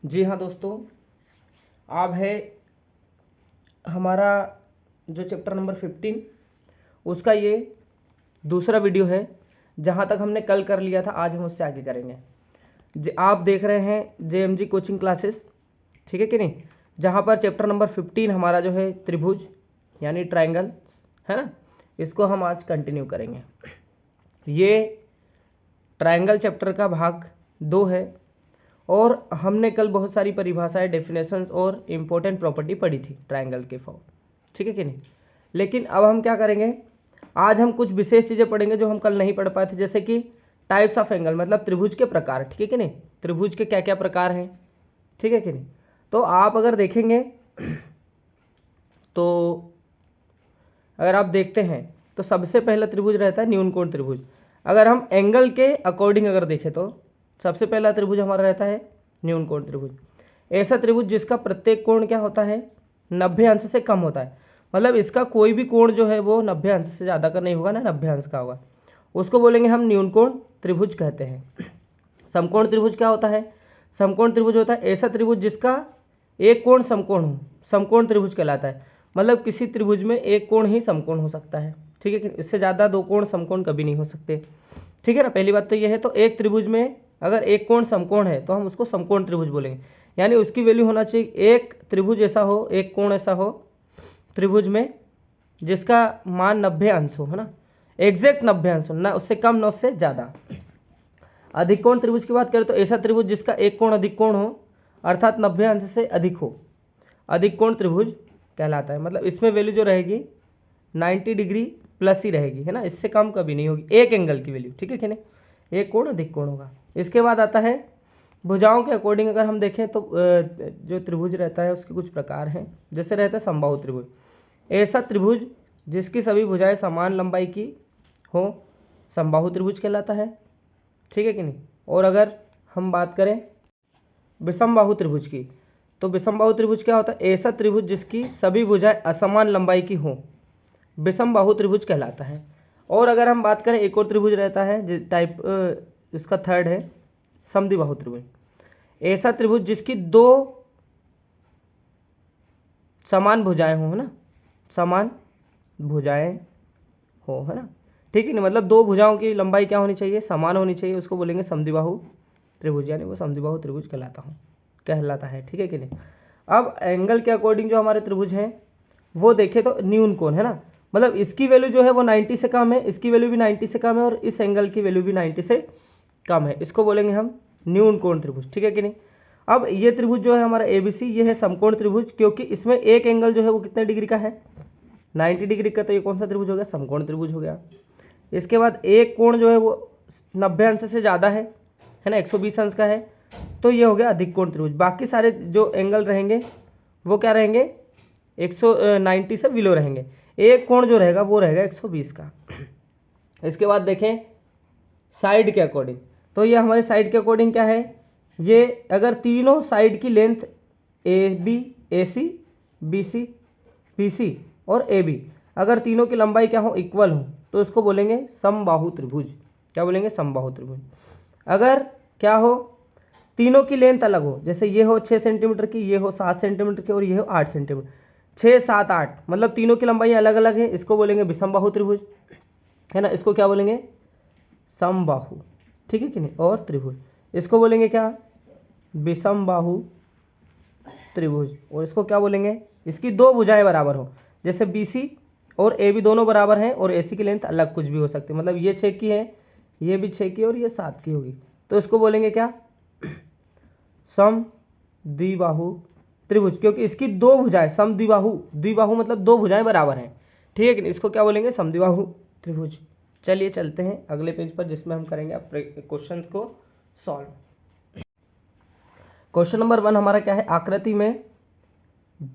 जी हाँ दोस्तों, अब है हमारा जो चैप्टर नंबर 15 उसका ये दूसरा वीडियो है। जहाँ तक हमने कल कर लिया था आज हम उससे आगे करेंगे। आप देख रहे हैं JMG कोचिंग क्लासेस, ठीक है कि नहीं, जहाँ पर चैप्टर नंबर 15 हमारा जो है त्रिभुज यानी ट्रायंगल है ना, इसको हम आज कंटिन्यू करेंगे। ये ट्रायंगल चैप्टर का भाग 2 है और हमने कल बहुत सारी परिभाषाएं, डेफिनेशंस और इम्पोर्टेंट प्रॉपर्टी पढ़ी थी ट्रायंगल के फॉर्म, ठीक है कि नहीं। लेकिन अब हम क्या करेंगे, आज हम कुछ विशेष चीज़ें पढ़ेंगे जो हम कल नहीं पढ़ पाए थे, जैसे कि टाइप्स ऑफ एंगल, मतलब त्रिभुज के प्रकार, ठीक है कि नहीं, त्रिभुज के क्या क्या प्रकार हैं, ठीक है कि नहीं। तो आप अगर देखेंगे तो अगर आप देखते हैं तो सबसे पहला त्रिभुज रहता है न्यून कोण त्रिभुज। अगर हम एंगल के अकॉर्डिंग अगर देखें तो सबसे पहला त्रिभुज हमारा रहता है न्यून कोण त्रिभुज। ऐसा त्रिभुज जिसका प्रत्येक कोण क्या होता है, 90 अंश से कम होता है, मतलब इसका कोई भी कोण जो है वो 90 अंश से ज़्यादा का नहीं होगा ना, 90 अंश का होगा, उसको बोलेंगे हम न्यून कोण त्रिभुज कहते हैं। समकोण त्रिभुज क्या होता है, समकोण त्रिभुज होता है ऐसा त्रिभुज जिसका एक कोण समकोण हो, समकोण त्रिभुज कहलाता है। मतलब किसी त्रिभुज में एक कोण ही समकोण हो सकता है, ठीक है कि इससे ज़्यादा दो कोण समकोण कभी नहीं हो सकते, ठीक है ना। पहली बात तो ये है, तो एक त्रिभुज में अगर एक कोण समकोण है तो हम उसको समकोण त्रिभुज बोलेंगे, यानी उसकी वैल्यू होना चाहिए, एक त्रिभुज ऐसा हो, एक कोण ऐसा हो त्रिभुज में जिसका मान 90 अंश हो, है ना, एग्जैक्ट 90 अंश हो, ना उससे कम ना उससे ज़्यादा। अधिक कोण त्रिभुज की बात करें तो ऐसा त्रिभुज जिसका एक कोण अधिक कोण हो, अर्थात 90 अंश से अधिक हो, अधिक कोण त्रिभुज कहलाता है। मतलब इसमें वैल्यू जो रहेगी 90 डिग्री प्लस ही रहेगी, है ना, इससे कम कभी नहीं होगी एक एंगल की वैल्यू, ठीक है कि नहीं, एक कोण अधिक कोण होगा। इसके बाद आता है भुजाओं के अकॉर्डिंग अगर हम देखें तो जो त्रिभुज रहता है उसके कुछ प्रकार हैं। जैसे रहता है समबाहु त्रिभुज, ऐसा त्रिभुज जिसकी सभी भुजाएं समान लंबाई की हो समबाहु त्रिभुज कहलाता है, ठीक है कि नहीं। और अगर हम बात करें विषमबाहु त्रिभुज की, तो विषमबाहु त्रिभुज क्या होता है, ऐसा त्रिभुज जिसकी सभी भुजाएं असमान लंबाई की हो विषमबाहु त्रिभुज कहलाता है। और अगर हम बात करें एक और त्रिभुज रहता है टाइप, इसका थर्ड है समद्विबाहु त्रिभुज, ऐसा त्रिभुज जिसकी दो समान भुजाएं हो, है ना, समान भुजाएं हो, है ना, ठीक है ना, मतलब दो भुजाओं की लंबाई क्या होनी चाहिए, समान होनी चाहिए, उसको बोलेंगे समद्विबाहु त्रिभुज, यानी वो समद्विबाहु त्रिभुज कहलाता है, ठीक है कि नहीं। अब एंगल के अकॉर्डिंग जो हमारे त्रिभुज हैं वो देखें तो न्यून कोण, है ना, मतलब इसकी वैल्यू जो है वो 90 से कम है, इसकी वैल्यू भी 90 से कम है और इस एंगल की वैल्यू भी 90 से कम है, इसको बोलेंगे हम न्यून कोण त्रिभुज, ठीक है कि नहीं। अब ये त्रिभुज जो है हमारा ABC, ये है समकोण त्रिभुज, क्योंकि इसमें एक एंगल जो है वो कितने डिग्री का है, 90 डिग्री का, तो ये कौन सा त्रिभुज हो गया, समकोण त्रिभुज हो गया। इसके बाद एक कोण जो है वो 90 अंश से ज़्यादा है ना, 120 अंश का है, तो ये हो गया अधिक कोण त्रिभुज। बाकी सारे जो एंगल रहेंगे वो क्या रहेंगे, 190 से बिलो रहेंगे, एक कोण जो रहेगा वो रहेगा 120 का। इसके बाद देखें साइड के अकॉर्डिंग, तो ये हमारे साइड के अकॉर्डिंग क्या है, ये अगर तीनों साइड की length AB AC BC BC और AB अगर तीनों की लंबाई क्या हो, इक्वल हो, तो इसको बोलेंगे समबाहु त्रिभुज। क्या बोलेंगे, समबाहु त्रिभुज। अगर क्या हो, तीनों की लेंथ अलग हो, जैसे ये हो 6 सेंटीमीटर की, ये हो 7 सेंटीमीटर की और ये हो 8 सेंटीमीटर, 6 7 8, मतलब तीनों की लंबाई अलग अलग है, इसको बोलेंगे विषमबाहु त्रिभुज, है ना, इसको क्या बोलेंगे, समबाहु, ठीक है कि नहीं। और त्रिभुज इसको बोलेंगे क्या, विषमबाहु त्रिभुज, और इसको क्या बोलेंगे, इसकी दो भुजाएं बराबर हो, जैसे BC और AB दोनों बराबर हैं और AC की लेंथ अलग कुछ भी हो सकती है, मतलब ये 6 की है, ये भी 6 की और ये 7 की होगी, तो इसको बोलेंगे क्या, समद्विबाहु त्रिभुज, क्योंकि इसकी दो भुजाएं समद्विबाहु, द्विबाहु मतलब दो भुजाएं बराबर हैं, ठीक है कि इसको क्या बोलेंगे, समद्विबाहु त्रिभुज। चलिए चलते हैं अगले पेज पर जिसमें हम करेंगे क्वेश्चन को सॉल्व। क्वेश्चन नंबर 1 हमारा क्या है, आकृति में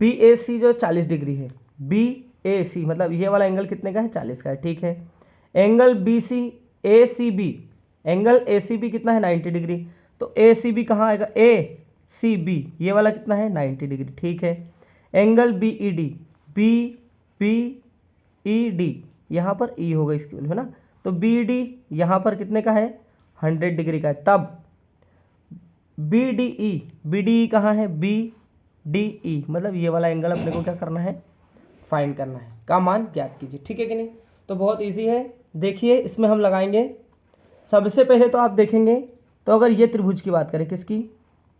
BAC जो 40 डिग्री है, BAC मतलब ये वाला एंगल कितने का है, 40 का है, ठीक है। Angle BC ACB, angle ACB कितना है, 90 डिग्री, तो ACB कहाँ आएगा, ACB ये वाला कितना है, 90 डिग्री, ठीक है। एंगल BED, BED यहाँ पर E होगा इसकी वैल्यू, है ना, तो BED यहाँ पर कितने का है, 100 डिग्री का है। तब BDE कहाँ है, BDE मतलब ये वाला एंगल अपने को क्या करना है, फाइंड करना है, का मान ज्ञात कीजिए। ठीक है कि नहीं। तो बहुत इजी है। देखिए इसमें हम लगाएंगे, सबसे पहले तो आप देखेंगे, तो अगर ये त्रिभुज की बात करें, किसकी,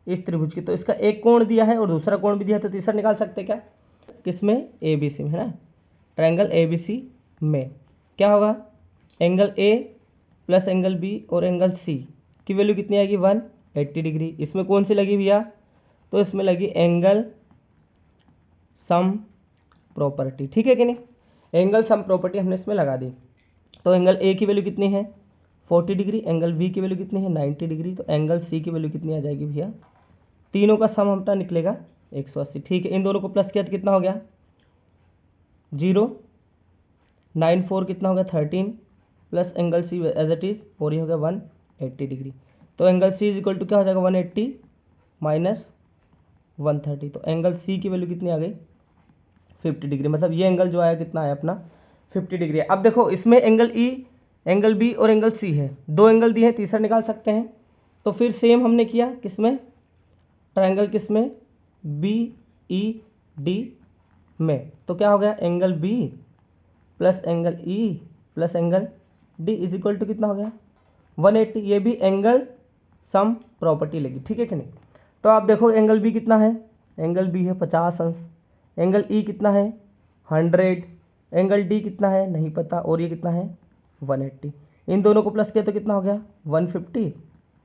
इस त्रिभुज की, तो इसका एक कोण दिया है और दूसरा कोण भी दिया है, तो तीसरा निकाल सकते हैं क्या, किसमें, ABC में, है ना, ट्रायंगल ABC में क्या होगा, angle A plus angle B और एंगल C की वैल्यू कितनी आएगी, 180 डिग्री। इसमें कौन सी लगी भैया, तो इसमें लगी एंगल सम प्रॉपर्टी। ठीक है कि नहीं, एंगल सम प्रॉपर्टी हमने इसमें लगा दी। तो एंगल A की वैल्यू कितनी है, 40 डिग्री, एंगल B की वैल्यू कितनी है, 90 डिग्री, तो एंगल C की वैल्यू कितनी आ जाएगी भैया, तीनों का सम अपना निकलेगा 180। ठीक है, इन दोनों को प्लस किया तो कितना हो गया 0, 9 4 कितना हो गया 13 plus angle C as it is, और ये हो गया 180 डिग्री। तो angle C is equal to क्या हो जाएगा, 180 माइनस 130, तो एंगल C की वैल्यू कितनी आ गई 50 डिग्री। मतलब ये एंगल जो आया कितना आया अपना 50 डिग्री। अब देखो इसमें एंगल E, एंगल B और एंगल C है, दो एंगल दिए हैं, तीसरा निकाल सकते हैं। तो फिर सेम हमने किया किसमें, ट्रायंगल किसमें, BED में, तो क्या हो गया angle B plus angle E plus angle D is equal to कितना हो गया 180। ये भी एंगल सम प्रॉपर्टी लगी। ठीक है कि नहीं। तो आप देखो एंगल B कितना है, एंगल B है 50 अंश, एंगल E कितना है 100, एंगल D कितना है नहीं पता, और ये कितना है 180। इन दोनों को प्लस किया तो कितना हो गया 150,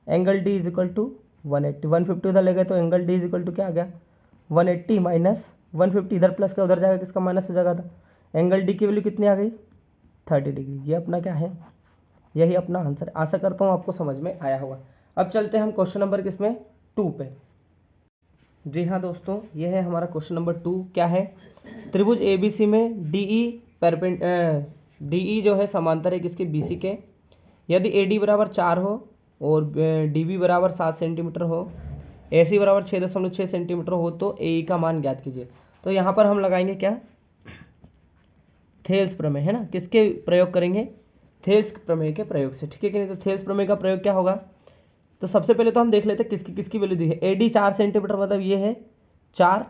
angle D is equal to 180, 150 उधर ले गए तो angle D is equal to क्या आ गया 180 माइनस 150, इधर प्लस का उधर जाएगा, किसका माइनस हो जाएगा था, एंगल D की वैल्यू कितनी आ गई 30 डिग्री। ये अपना क्या है, यही अपना आंसर। आशा करता हूँ आपको समझ में आया होगा। अब चलते हैं हम क्वेश्चन नंबर किसमें 2 पे। जी हाँ दोस्तों, ये है हमारा क्वेश्चन नंबर 2। क्या है, त्रिभुज ABC में DE जो है समांतर है किसके, BC के। यदि AD बराबर 4 हो और DB बराबर 7 सेंटीमीटर हो, AC बराबर 6.6 सेंटीमीटर हो, तो AE का मान ज्ञात कीजिए। तो यहाँ पर हम लगाएंगे क्या, थेल्स प्रमेय, है ना, किसके प्रयोग करेंगे, थेल्स प्रमेय के प्रयोग से। ठीक है कि नहीं। तो थेल्स प्रमेय का प्रयोग क्या होगा, तो सबसे पहले तो हम देख लेते हैं किसकी किसकी वैल्यू दी है। AD 4 सेंटीमीटर मतलब ये है 4,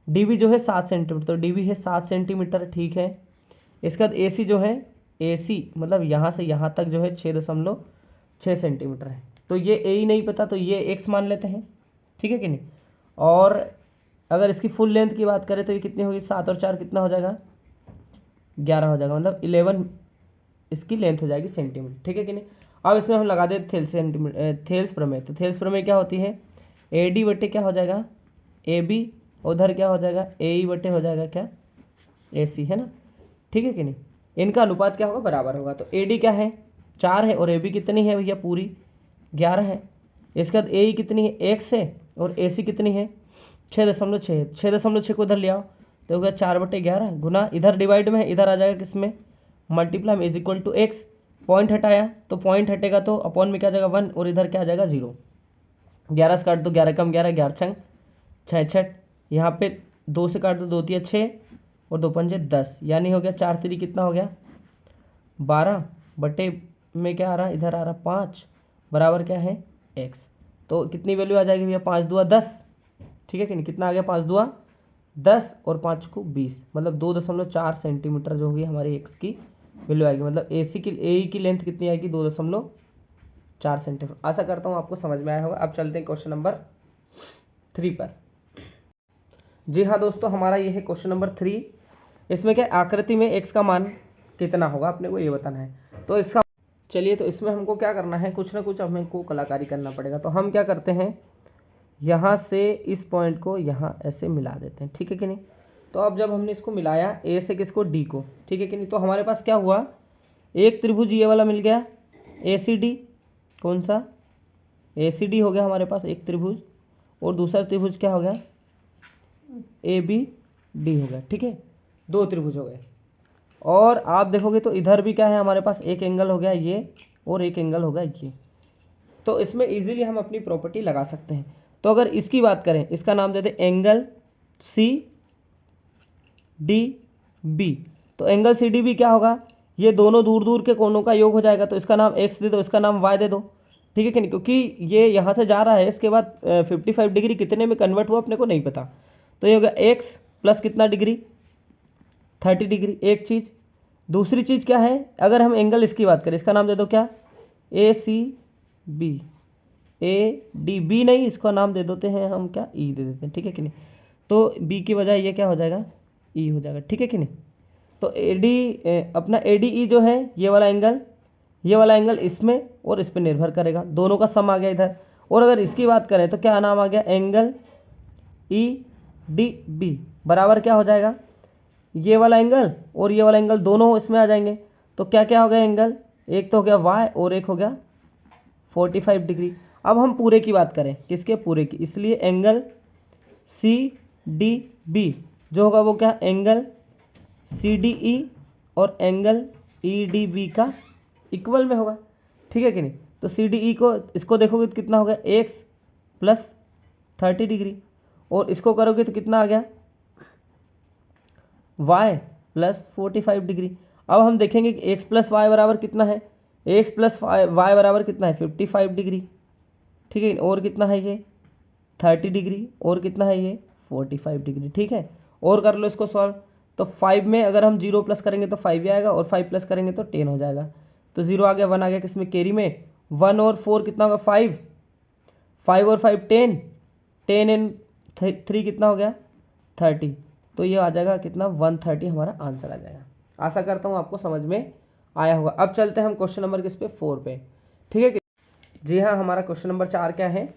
DB जो है 7 सेंटीमीटर, तो DB है 7 सेंटीमीटर। ठीक है, इसके बाद AC जो है, AC मतलब यहाँ से यहाँ तक जो है 6.6 सेंटीमीटर है। तो ये AE नहीं पता, तो ये x मान लेते हैं। ठीक है कि नहीं। और अगर इसकी फुल लेंथ की बात करें तो ये कितनी होगी, 7 और 4 कितना हो जाएगा 11 हो जाएगा, मतलब 11 इसकी लेंथ हो जाएगी सेंटीमीटर। ठीक है कि नहीं। अब इसमें हम लगा देते थेल्स प्रमेय। तो थेल्स प्रमेय क्या होती है, AD बटे क्या हो जाएगा AB, उधर क्या हो जाएगा AE बटे हो जाएगा क्या AC, है ना। ठीक है कि नहीं। इनका अनुपात क्या होगा, बराबर होगा। तो AD क्या है 4 है और AB कितनी है भैया, पूरी 11 है। इसके बाद AE कितनी है x है और AC कितनी है 6.6, 6.6 को इधर ले आओ तो होगा 4/11 गुना, इधर डिवाइड में है, इधर आ जाएगा किसमें मल्टीप्लाई में, is equal to x। Point हटाया तो पॉइंट हटेगा तो अपॉन में क्या आ जाएगा 1, और इधर क्या आ जाएगा 0। 11 से काट दो, 11 कम 11, 11 छंग 6, यहाँ पे 2 से काट दो, 2 3 6 और 2 पंजे 10, यानी हो गया 4 3 कितना हो गया 12 बटे में क्या आ रहा है, इधर आ रहा 5 बराबर क्या है x। तो कितनी वैल्यू आ जाएगी भैया 5 दूआ 10। ठीक है कि नहीं, कितना आ गया 5 दूआ 10 और 5 को 20, मतलब 2.4 सेंटीमीटर जो होगी हमारी x की वैल्यू आएगी। मतलब AE की लेंथ कितनी आएगी 2.4 सेंटीमीटर। आशा करता हूँ आपको समझ में आया होगा। अब चलते हैं क्वेश्चन नंबर 3 पर। जी हाँ दोस्तों, हमारा ये है क्वेश्चन नंबर 3। इसमें क्या आकृति में x का मान कितना होगा अपने को ये बताना है। तो x का, चलिए तो इसमें हमको क्या करना है, कुछ ना कुछ हमको कलाकारी करना पड़ेगा। तो हम क्या करते हैं, यहाँ से इस पॉइंट को यहाँ ऐसे मिला देते हैं। ठीक है कि नहीं। तो अब जब हमने इसको मिलाया A से किसको D को, ठीक है कि नहीं, तो हमारे पास क्या हुआ, एक त्रिभुज ये वाला मिल गया ACD, कौन सा ACD हो गया हमारे पास एक त्रिभुज, और दूसरा त्रिभुज क्या हो गया ABD हो गया। ठीक है, 2 त्रिभुज हो गए। और आप देखोगे तो इधर भी क्या है हमारे पास, एक एंगल हो गया ये और एक एंगल होगा ये। तो इसमें इजीली हम अपनी प्रॉपर्टी लगा सकते हैं। तो अगर इसकी बात करें, इसका नाम देते एंगल CDB। तो एंगल CDB क्या होगा, ये दोनों दूर दूर के कोणों का योग हो जाएगा। तो इसका नाम x दे दो, इसका नाम y दे दो। ठीक है कि नहीं, क्योंकि ये यहाँ से जा रहा है, इसके बाद 55 डिग्री कितने में कन्वर्ट हुआ अपने को नहीं पता। तो ये होगा एक्स प्लस कितना डिग्री, 30 डिग्री, एक चीज़। दूसरी चीज़ क्या है, अगर हम एंगल इसकी बात करें, इसका नाम दे दो क्या, A C B, A D, B नहीं, इसका नाम दे देते हैं हम क्या, ई दे देते हैं, ठीक है कि नहीं। तो बी की बजाय ये क्या हो जाएगा, ई हो जाएगा, ठीक है कि नहीं। तो ए डी अपना ए डी ई जो है ये वाला एंगल, ये वाला एंगल इसमें और इस पर निर्भर करेगा, दोनों का सम आ गया इधर। और अगर इसकी बात करें तो क्या नाम आ गया, एंगल ई डी बी बराबर क्या हो जाएगा, ये वाला एंगल और ये वाला एंगल दोनों इसमें आ जाएंगे। तो क्या क्या हो गया एंगल, एक तो हो गया वाई और एक हो गया 45 डिग्री। अब हम पूरे की बात करें, किसके, पूरे की, इसलिए एंगल सी डी बी जो होगा वो क्या, एंगल सी डी ई और एंगल ई डी बी का इक्वल में होगा, ठीक है कि नहीं। तो सी डी ई को, इसको देखोगे तो कितना हो गया, एक्स प्लस 30 डिग्री, और इसको करोगे तो कितना आ गया, y प्लस 45 डिग्री। अब हम देखेंगे कि x प्लस वाई बराबर कितना है, x प्लस वाई बराबर कितना है, 55 डिग्री, ठीक है, और कितना है ये 30 डिग्री, और कितना है ये 45 डिग्री, ठीक है। और कर लो इसको सॉल्व, तो 5 में अगर हम 0 प्लस करेंगे तो 5 ही आएगा, और 5 प्लस करेंगे तो 10 हो जाएगा। तो 0 आ गया, 1 आ गया, किसमें, कैरी में, 1 और 4 कितना होगा, 5, 5 और 5 10, 10 एंड 3 कितना हो गया, 30। तो ये आ जाएगा कितना, 130 हमारा आंसर आ जाएगा। आशा करता हूँ आपको समझ में आया होगा। अब चलते हैं हम क्वेश्चन नंबर किस पे, 4 पे, ठीक है। जी हाँ, हमारा क्वेश्चन नंबर 4 क्या है,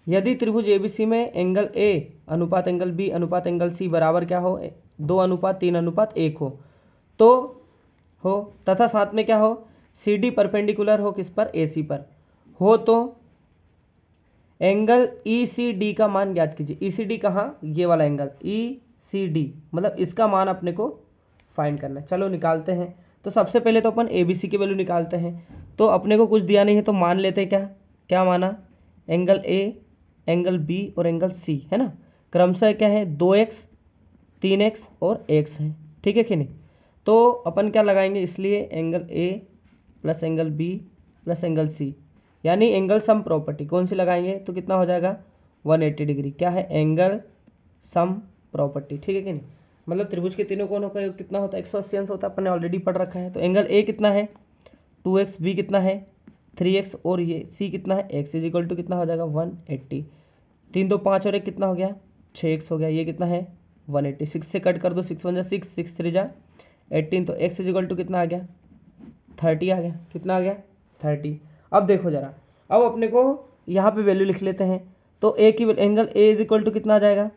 यदि त्रिभुज एबीसी में एंगल ए अनुपात एंगल बी अनुपात एंगल सी बराबर क्या हो, 2:3:1 हो, तो हो, तथा साथ में क्या हो, सी डी परपेंडिकुलर हो किस पर, ए सी पर हो, तो एंगल ई सी डी का मान ज्ञात कीजिए। ई सी डी कहाँ, ये वाला एंगल ई सी डी, मतलब इसका मान अपने को फाइंड करना है। चलो निकालते हैं। तो सबसे पहले तो अपन ए बी सी की वैल्यू निकालते हैं। तो अपने को कुछ दिया नहीं है तो मान लेते हैं, क्या क्या माना, एंगल ए, एंगल बी और एंगल सी, है ना। क्रमशः क्या है, 2x 3x और x है, ठीक है कि नहीं। तो अपन क्या लगाएंगे, इसलिए angle A plus angle B plus angle C, यानी एंगल सम प्रॉपर्टी कौन सी लगाएंगे, तो कितना हो जाएगा 180 डिग्री, क्या है, एंगल सम प्रॉपर्टी, ठीक है कि नहीं। मतलब त्रिभुज के तीनों कोणों का योग कितना होता है, 180 अंश होता है, अपन ने ऑलरेडी पढ़ रखा है। तो एंगल ए कितना है 2x, बी कितना है 3x और ये सी कितना है x इज इक्वल टू कितना हो जाएगा 180। 3 2 5 और 1 कितना हो गया 6x हो गया, ये कितना है 180। 6 से कट कर दो, 6 1 जा 6, 6 3 जा 18, तो x इज इक्वल टू कितना आ गया 30 आ गया, कितना आ गया 30। अब देखो जरा, अब अपने को यहाँ पे वैल्यू लिख लेते हैं। तो ए की angle A is equal to कितना आ जाएगा,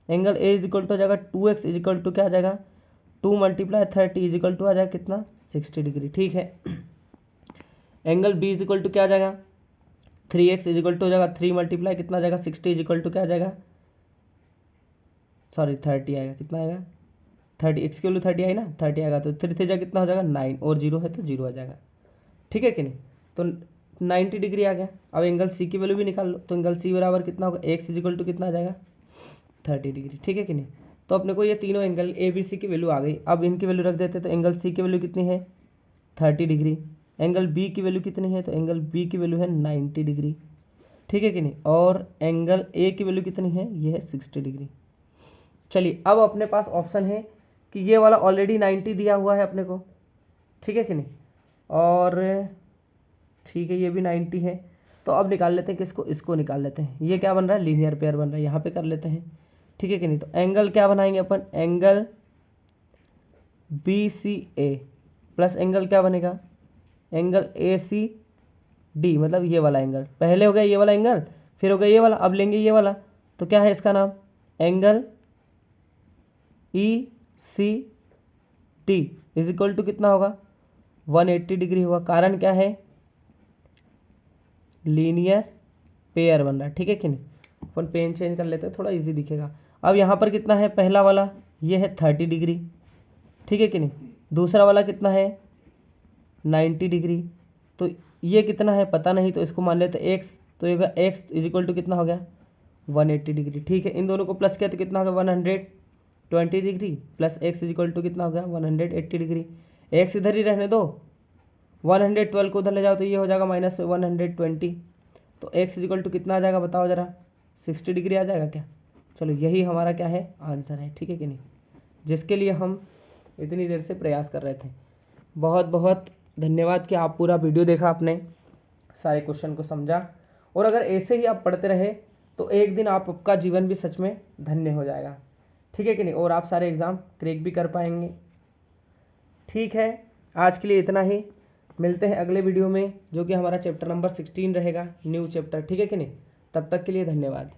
angle A is equal to आ जाएगा 2x इज इक्वल टू क्या आ जाएगा 2 × 30 इज इक्वल टू आ जाएगा कितना 60 डिग्री, ठीक है। Angle B is equal to क्या आ जाएगा 3x इज इक्वल टू हो जाएगा 3 × कितना आ जाएगा 60 इज इक्वल टू क्या आ जाएगा, सॉरी 30 आएगा, कितना आएगा 30, x की वैल्यू 30 आई ना, 30 आएगा, तो 3 3 जा कितना हो जाएगा 9 और 0 है तो 0 आ जाएगा, ठीक है कि नहीं। तो 90 डिग्री आ गया। अब एंगल सी की वैल्यू भी निकाल लो। तो एंगल सी बराबर कितना होगा, x इज इक्वल टू कितना आ जाएगा 30 डिग्री, ठीक है कि नहीं। तो अपने को ये तीनों एंगल ए बी सी की वैल्यू आ गई। अब इनकी वैल्यू रख देते, तो एंगल सी की वैल्यू कितनी है 30 डिग्री, एंगल बी की वैल्यू कितनी है, तो एंगल बी की वैल्यू है 90 डिग्री, ठीक है कि नहीं। और एंगल ए की वैल्यू कितनी है, ये है 60 डिग्री। चलिए, अब अपने पास ऑप्शन है कि ये वाला ऑलरेडी 90 दिया हुआ है अपने को, ठीक है कि नहीं, और ठीक है ये भी 90 है। तो अब निकाल लेते हैं किसको, इसको निकाल लेते हैं। ये क्या बन रहा है, लीनियर पेयर बन रहा है, यहाँ पे कर लेते हैं, ठीक है कि नहीं। तो एंगल क्या बनाएंगे अपन, एंगल बी सी ए प्लस एंगल क्या बनेगा, एंगल ए सी डी, मतलब ये वाला एंगल। पहले हो गया ये वाला एंगल, फिर हो गया ये वाला, अब लेंगे ये वाला। तो क्या है इसका नाम, angle E C D is equal to कितना होगा 180 डिग्री होगा। कारण क्या है, लीनियर पेयर बन रहा है, ठीक है कि नहीं। अपन पेन चेंज कर लेते हैं, थोड़ा इजी दिखेगा। अब यहाँ पर कितना है, पहला वाला ये है 30 डिग्री, ठीक है कि नहीं। दूसरा वाला कितना है 90 डिग्री। तो ये कितना है पता नहीं, तो इसको मान लेते हैं x। तो ये x इज इक्वल टू कितना हो गया 180 डिग्री, ठीक है। इन दोनों को प्लस किया तो कितना हो गया 120 degree plus x is equal to कितना हो गया 180 डिग्री। x इधर ही रहने दो, 112 को उधर ले जाओ तो ये हो जाएगा -120, तो x इजिकल टू कितना आ जाएगा बताओ ज़रा, 60 डिग्री आ जाएगा क्या। चलो यही हमारा क्या है आंसर है, ठीक है कि नहीं, जिसके लिए हम इतनी देर से प्रयास कर रहे थे। बहुत बहुत धन्यवाद कि आप पूरा वीडियो देखा, आपने सारे क्वेश्चन को समझा, और अगर ऐसे ही आप पढ़ते रहे तो एक दिन आपका जीवन भी सच में धन्य हो जाएगा, ठीक है कि नहीं, और आप सारे एग्ज़ाम क्रैक भी कर पाएंगे। ठीक है, आज के लिए इतना ही, मिलते हैं अगले वीडियो में जो कि हमारा चैप्टर नंबर 16 रहेगा, न्यू चैप्टर, ठीक है कि नहीं। तब तक के लिए धन्यवाद।